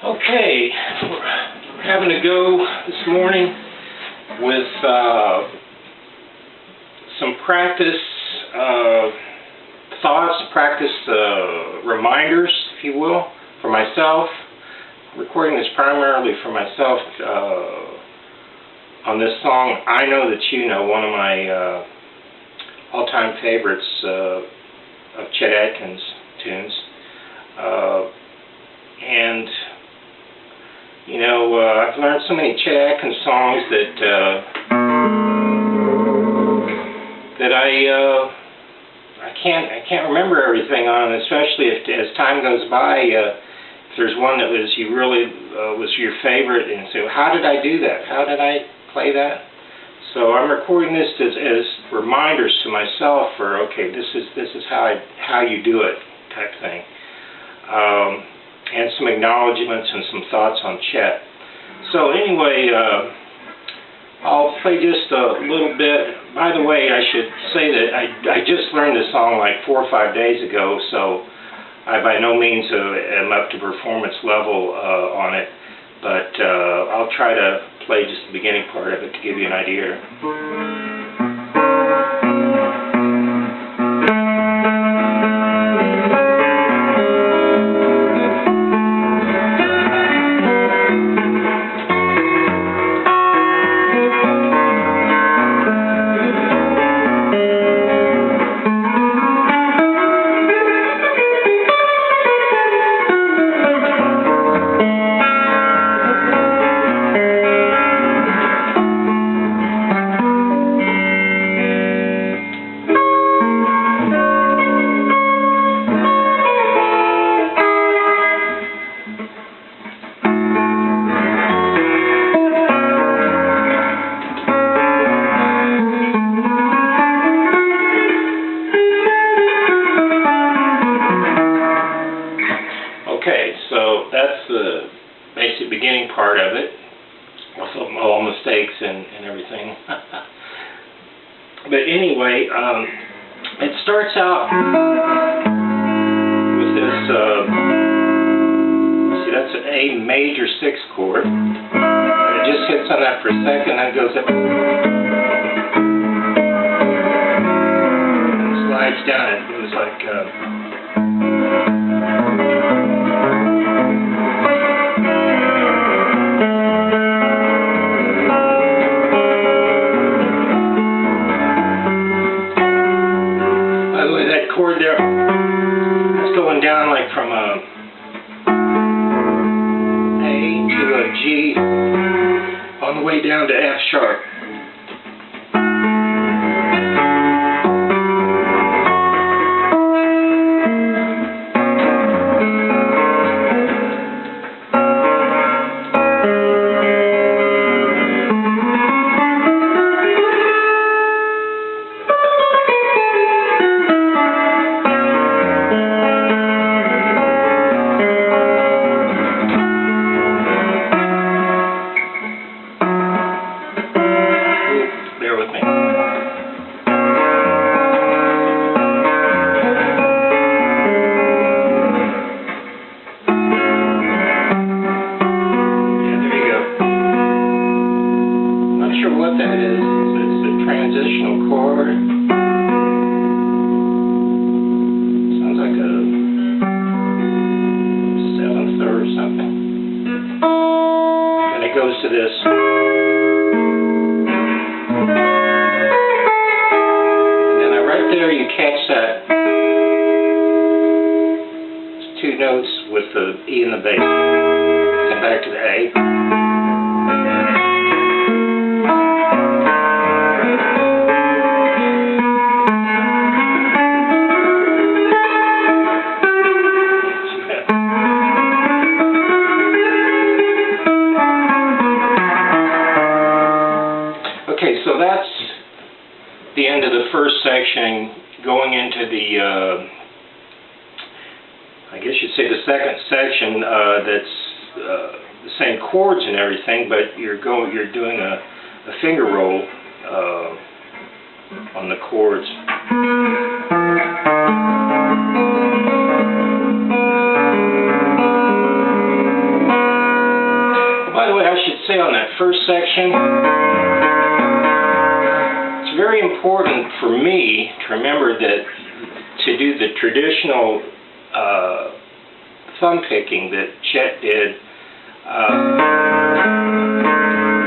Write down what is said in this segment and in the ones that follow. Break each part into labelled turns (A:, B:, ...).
A: Okay, we're having a go this morning with some practice thoughts, practice reminders, if you will, for myself. I'm recording this primarily for myself on this song, I Know That You Know, one of my all-time favorites of Chet Atkins tunes. And you know, I've learned so many Chet Atkins songs that I can't remember everything on, especially if as time goes by. If there's one that was was your favorite, and so how did I do that? How did I play that? So I'm recording this as reminders to myself for, okay, this is how you do it, type thing. And some acknowledgements and some thoughts on Chet. So anyway, I'll play just a little bit. By the way, I should say that I just learned this song like 4 or 5 days ago, so I by no means am up to performance level on it, but I'll try to play just the beginning part of it to give you an idea. Okay, so that's the basic beginning part of it, with all mistakes and everything. But anyway, it starts out with this, see, that's an A major 6 chord, and it just hits on that for a second, and it goes up, and slides down, it goes like, chord there, it's going down like from a A to a G on the way down to F sharp. What that is, it's a transitional chord. Sounds like a 7th or something. And it goes to this. And then right there you catch that. It's 2 notes with the E and the bass. Then back to the A. Okay, so that's the end of the first section, going into the, I guess you'd say the second section, that's the same chords and everything, but you're doing a finger roll on the chords. remember that to do the traditional thumb picking that Chet did,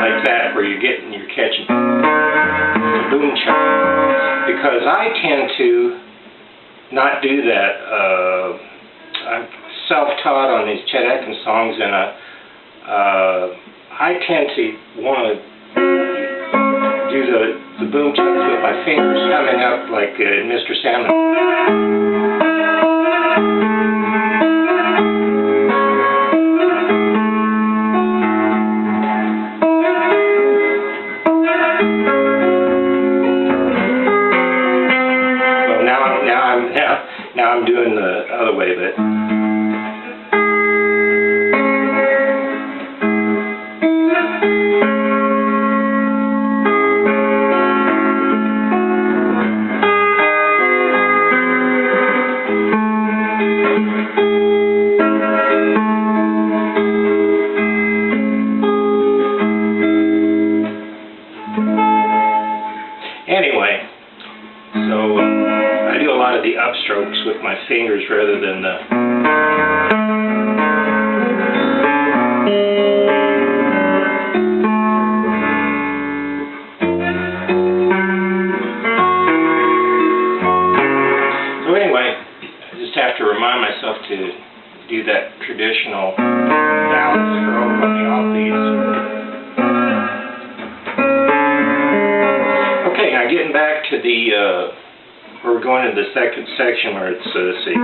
A: like that, where you're catching the boom chop, because I tend to not do that. I'm self-taught on these Chet Atkins songs, and I tend to want to do the boom chops with my fingers coming up like Mr. Salmon. Now I'm doing the other way of it. Anyway, so I do a lot of the upstrokes with my fingers rather than the... So anyway, I just have to remind myself to do that traditional down stroke on the offbeats. Okay, now getting back to the... we're going to the second section where it's, let's see. A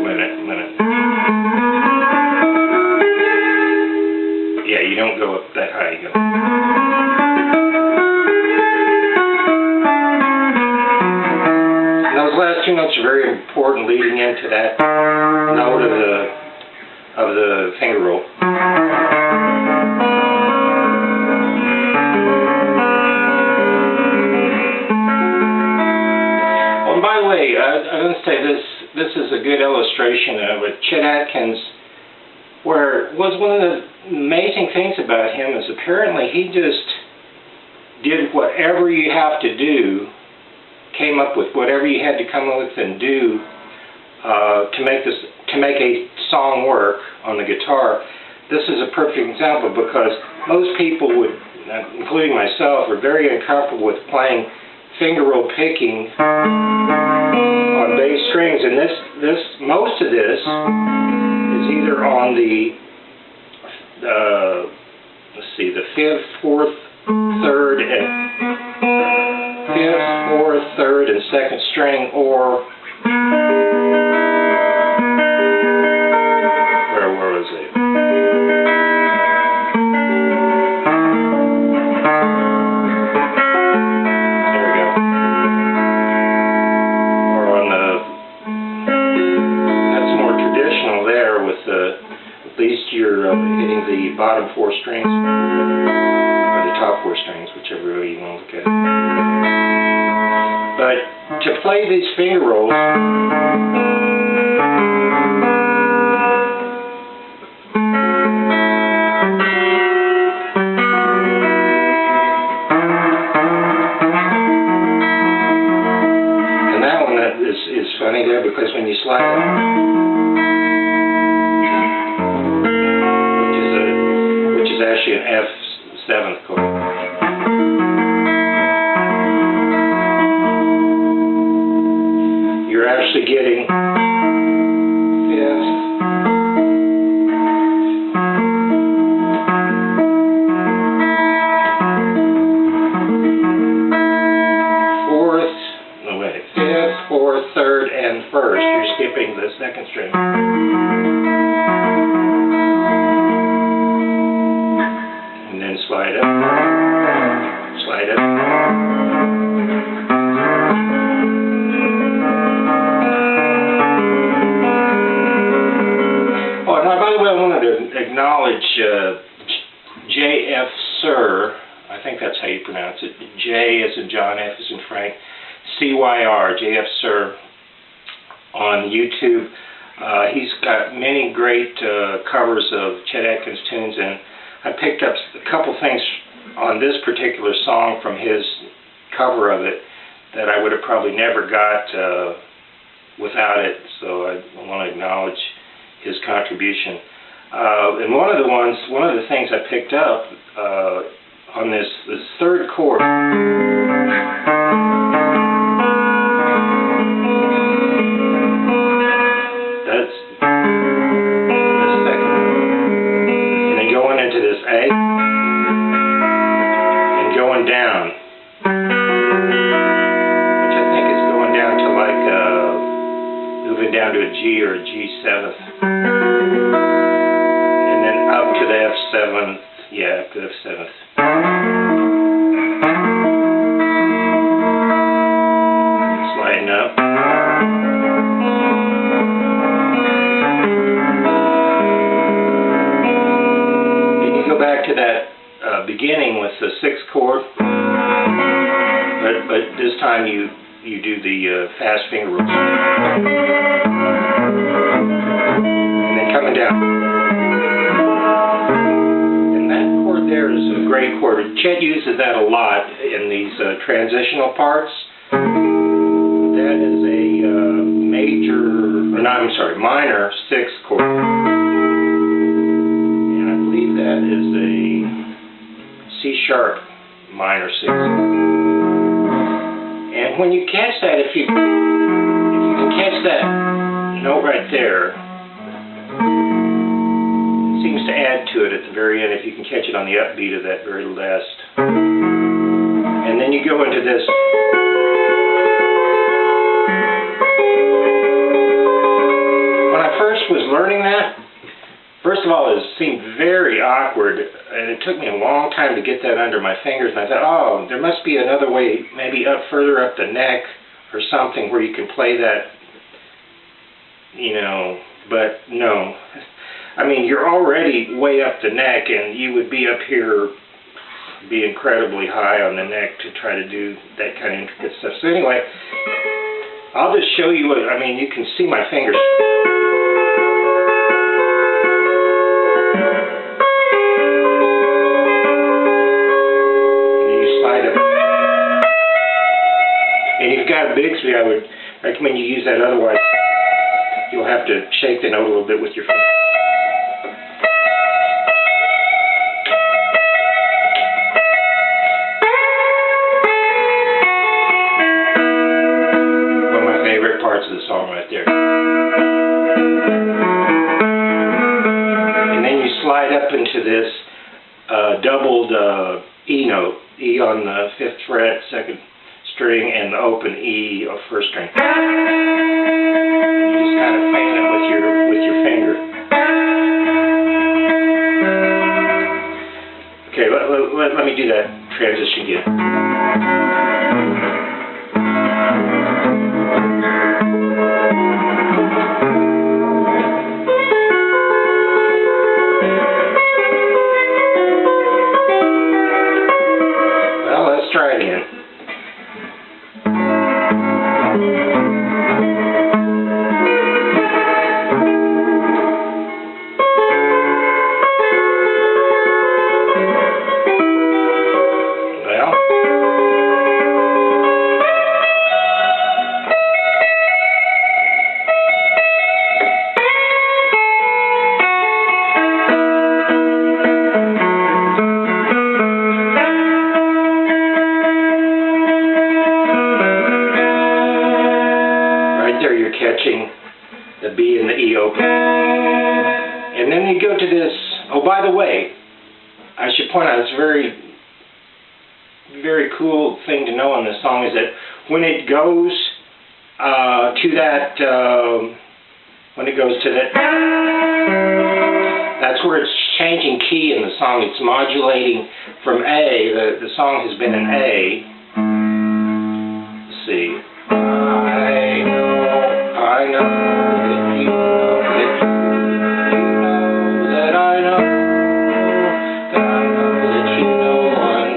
A: minute. Yeah, you don't go up that high, you go. And those last two notes are very important leading into that note of the finger roll. By the way, I'm going to say this is a good illustration with Chet Atkins, where was one of the amazing things about him is apparently he just did whatever you have to do, came up with whatever you had to come up with and do to make a song work on the guitar. This is a perfect example because most people would, including myself, are very uncomfortable with playing finger roll picking on bass strings, and most of this is either on the let's see, the 5th, 4th, 3rd, and 5th, 4th, 3rd, and 2nd string, or where was it? At least you're hitting the bottom 4 strings, or the top 4 strings, whichever way you want to look at it. But to play these finger rolls, and that one is funny there because when you slide it, actually an F7th chord. You're actually getting 5th, 4th, no wait, 5th, 4th, 3rd, and 1st. You're skipping the 2nd string. Slide up, slide up. Oh, now by the way, I wanted to acknowledge J.F. Sir, I think that's how you pronounce it, J as in John, F as in Frank, C-Y-R, J.F. Sir, on YouTube. He's got many great covers of Chet Atkins tunes, and I picked up a couple things on this particular song from his cover of it that I would have probably never got without it, so I want to acknowledge his contribution. And one of the things I picked up on this third chord. That's the second one. And then going into this A and going down, which I think is going down to like moving down to a G or a G7th. Up to the F7th, yeah, up to the F7th. Sliding up. And you go back to that beginning with the 6th chord, but this time you do the fast finger rules. And then coming down. There is a great chord. Chet uses that a lot in these transitional parts. That is a minor 6th chord. And I believe that is a C sharp minor 6th. And when you catch that, if you can catch that note right there, seems to add to it at the very end if you can catch it on the upbeat of that very last. And then you go into this. When I first was learning that, first of all, it seemed very awkward, and it took me a long time to get that under my fingers, and I thought, oh, there must be another way, maybe further up the neck or something where you can play that, you know, but no. I mean, you're already way up the neck, and you would be up here, be incredibly high on the neck to try to do that kind of intricate stuff. So anyway, I'll just show you what, I mean, you can see my fingers. And then you slide up. And you've got a Bigsby, I would recommend you use that, otherwise you'll have to shake the note a little bit with your fingers. Parts of the song right there. And then you slide up into this doubled E note, E on the 5th fret, 2nd string, and the open E of 1st string. And you just kind of fan it with your finger. Okay, let me do that transition again. Try again. Well, there you're catching the B and the E open. And then you go to this, oh, by the way, I should point out, it's a very, very cool thing to know on this song is that when it goes to that, that's where it's changing key in the song. It's modulating from A, the song has been in A. Let's see. I know that you know that I know that you know one.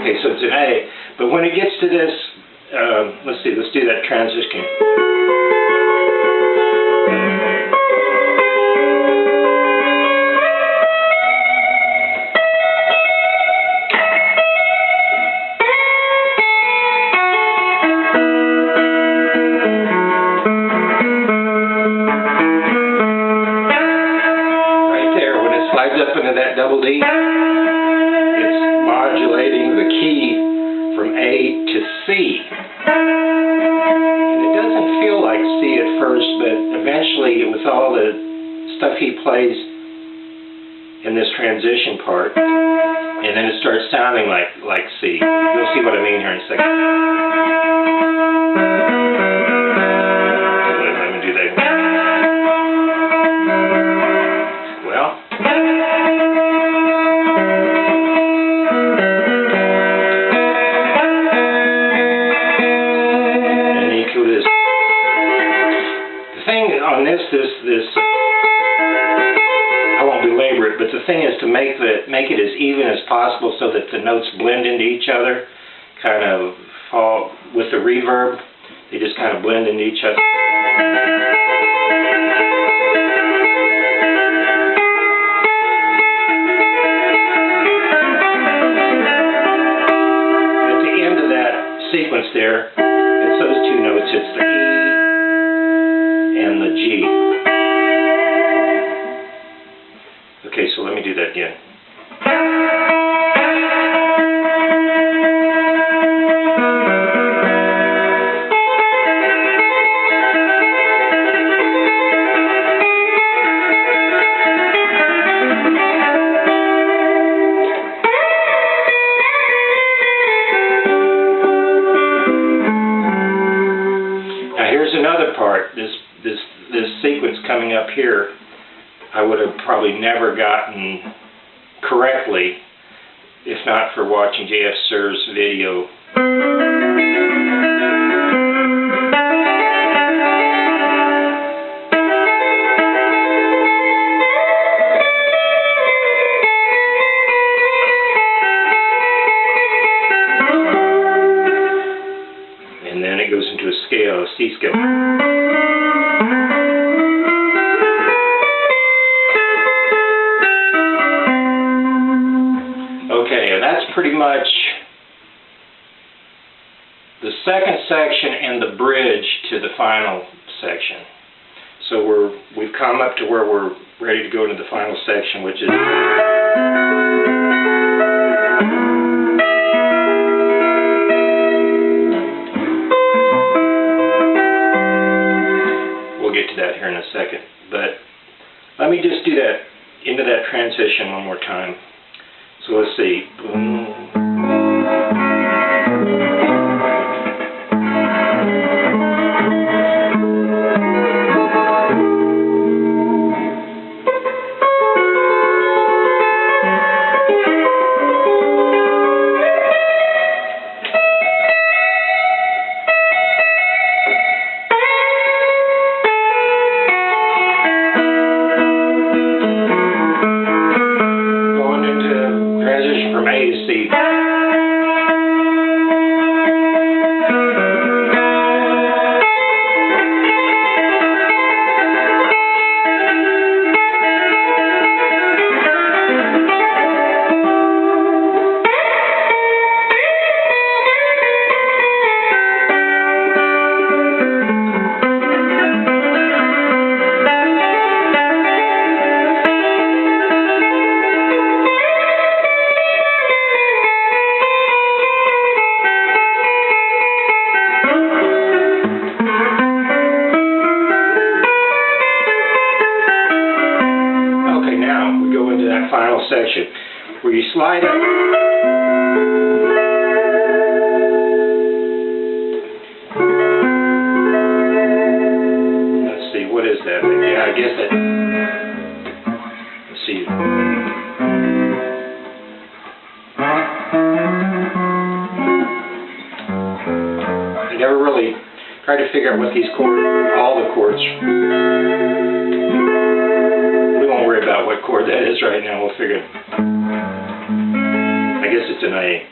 A: Okay, so it's an A. But when it gets to this, let's do that transition. modulating the key from A to C. And it doesn't feel like C at first, but eventually, with all the stuff he plays in this transition part, and then it starts sounding like C. You'll see what I mean here in a second. Let me do that. Well. And equal this. The thing on this, I won't belabor it, but the thing is to make it as even as possible so that the notes blend into each other, kind of fall with the reverb. They just kind of blend into each other. At the end of that sequence there, it's those two notes. It's the E and the G. Okay, so let me do that again. Now here's another part. This sequence coming up here, I would have probably never gotten correctly if not for watching J.F. Sir's video. And then it goes into a scale, a C scale. Pretty much the second section and the bridge to the final section. So we've come up to where we're ready to go into the final section, which is we'll get to that here in a second. But let me just do that into that transition one more time. So let's see. From A to C. Final section where you slide up. Let's see, what is that? Yeah, I guess that. Let's see. I never really tried to figure out what these chords, all the chords. Don't worry about what chord that is right now, we'll figure it. I guess it's an A.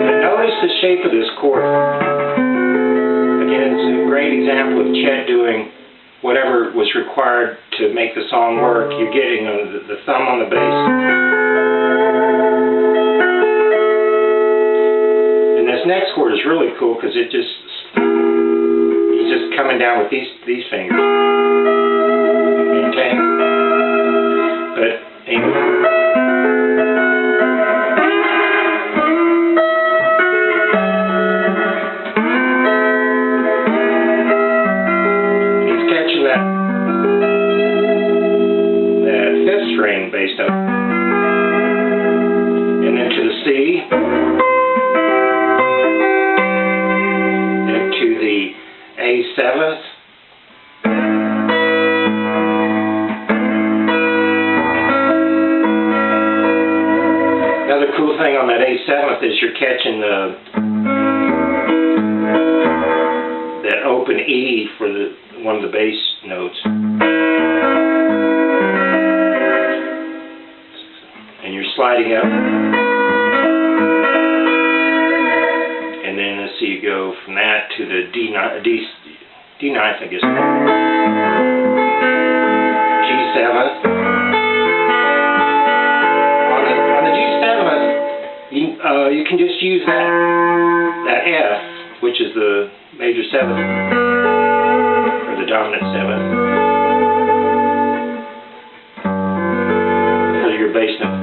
A: Now notice the shape of this chord. Again, it's a great example of Chet doing whatever was required to make the song work. You're getting the thumb on the bass. This next chord is really cool because it just he's just coming down with these fingers. Maintain. But anyway. That fifth string bass note, and then to the C, then to the A7th, another cool thing on that A7th is you're catching that open E for one of the bass notes. And you're sliding up. And then let's see, you go from that to the D9, I guess. G7. On the G7, you can just use that F, which is the major 7th, or the dominant 7th, for your bass note.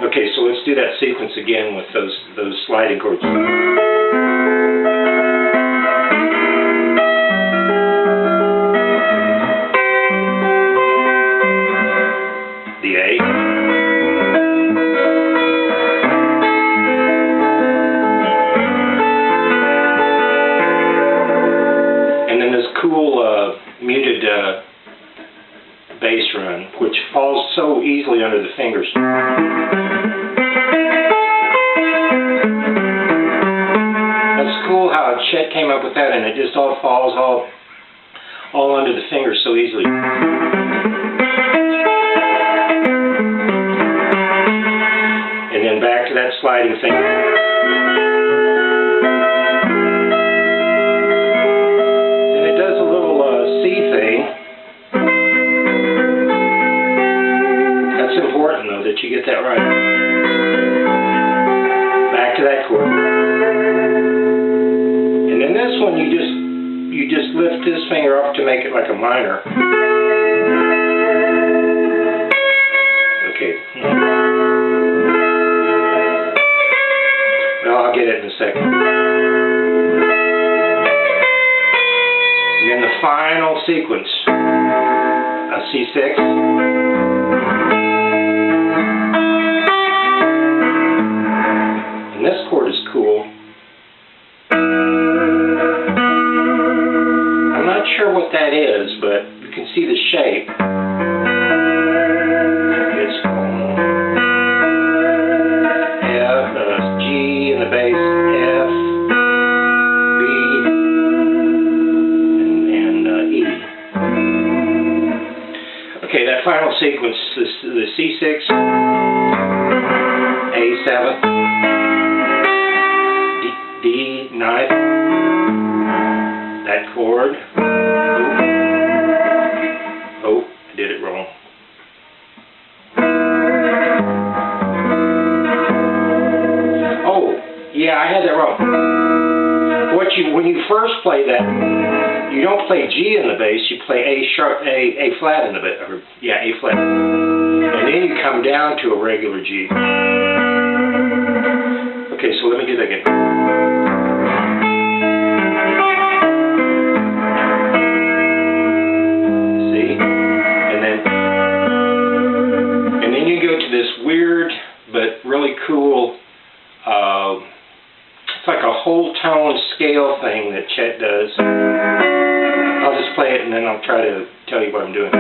A: Okay, so let's do that sequence again with those sliding chords. The A. Cool muted bass run, which falls so easily under the fingers. That's cool how Chet came up with that, and it just all falls all under the fingers so easily. And then back to that sliding finger. That you get that right. Back to that chord. And then this one you just lift this finger up to make it like a minor. Okay. Well, I'll get it in a second. And then the final sequence. A C6. This chord is cool. I'm not sure what that is, but you can see the shape. It's F, G in the bass, F, B, and E. Okay, that final sequence, the C6, A7, D9, that chord. Oh, I did it wrong. Oh, yeah, I had that wrong. When you first play that, you don't play G in the bass, you play A flat in the bass, or yeah, A flat. And then you come down to a regular G. Okay, so let me do that again. See? And then you go to this weird but really cool, it's like a whole tone scale thing that Chet does. I'll just play it and then I'll try to tell you what I'm doing.